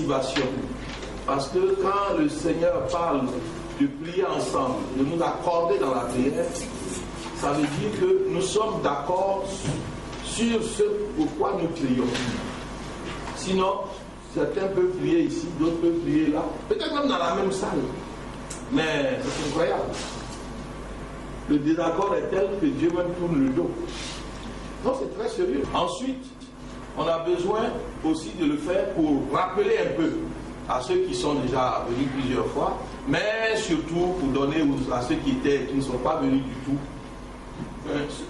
motivation. Parce que quand le Seigneur parle de prier ensemble, de nous accorder dans la prière, ça veut dire que nous sommes d'accord sur ce pourquoi nous prions. Sinon, certains peuvent prier ici, d'autres peuvent prier là, peut-être même dans la même salle. Mais c'est incroyable. Le désaccord est tel que Dieu même tourne le dos. Non, c'est très sérieux. Ensuite, on a besoin aussi de le faire pour rappeler un peu à ceux qui sont déjà venus plusieurs fois, mais surtout pour donner à ceux qui ne sont pas venus du tout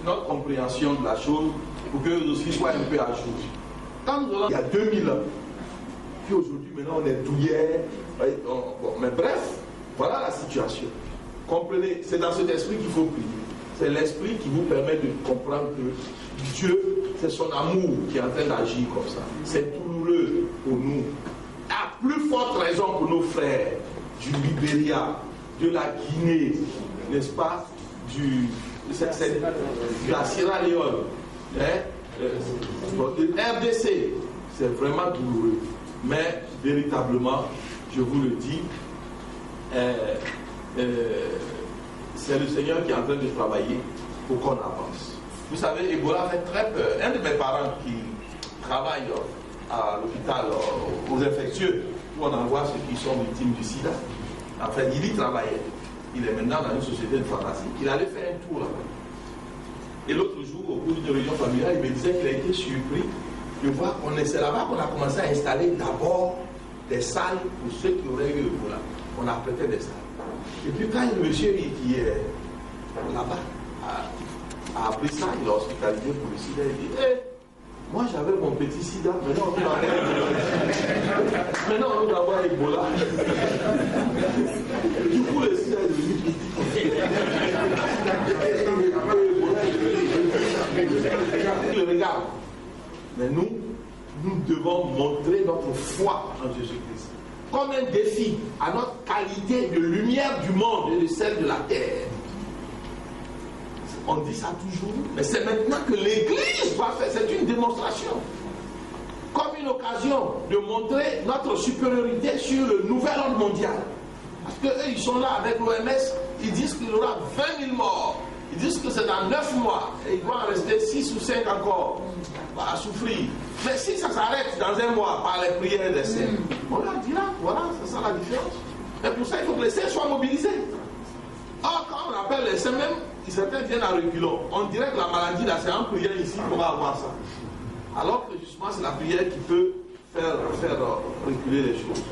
notre compréhension de la chose, pour qu'eux aussi soient un peu à jour. Quand nous allons, il y a 2000 ans, puis aujourd'hui, maintenant, on est douillet. Mais bref, voilà la situation. Comprenez, c'est dans cet esprit qu'il faut prier. C'est l'esprit qui vous permet de comprendre que Dieu, c'est son amour qui est en train d'agir comme ça. C'est douloureux pour nous. À plus forte raison pour nos frères du Libéria, de la Guinée, n'est-ce pas, de la Sierra Leone, de RDC. C'est vraiment douloureux. Mais véritablement, je vous le dis, c'est le Seigneur qui est en train de travailler pour qu'on avance. Vous savez, Ebola fait très peur. Un de mes parents qui travaille à l'hôpital aux infectieux, où on envoie ceux qui sont victimes du sida, en fait, il y travaillait. Il est maintenant dans une société de pharmacie. Il allait faire un tour là-bas. Et l'autre jour, au cours d'une réunion familiale, il me disait qu'il a été surpris de voir qu'on est là-bas qu'on a commencé à installer d'abord des salles pour ceux qui auraient eu Ebola. On a prêté des salles. Et puis quand le monsieur qui est là-bas a appris ça, il a hospitalisé pour le sida, il dit hey, moi j'avais mon petit sida, maintenant on va avoir Ebola. Du coup le sida est devenu petit. Il regarde. Mais nous devons montrer notre foi en Jésus-Christ comme un défi à notre qualité de lumière du monde et de celle de la terre. On dit ça toujours, mais c'est maintenant que l'Église va faire, c'est une démonstration, comme une occasion de montrer notre supériorité sur le nouvel ordre mondial. Parce qu'eux, ils sont là avec l'OMS, ils disent qu'il y aura 20 000 morts, ils disent que c'est dans 9 mois, et il doit en rester 6 ou 5 encore à souffrir. Mais si ça s'arrête dans un mois par les prières des saints, on leur dira, voilà, c'est ça la différence. Et pour ça, il faut que les saints soient mobilisés. Or, quand on appelle les saints même, certains viennent à reculons. On dirait que la maladie, là, c'est en prière ici qu'on va avoir ça. Alors que justement, c'est la prière qui peut faire reculer les choses.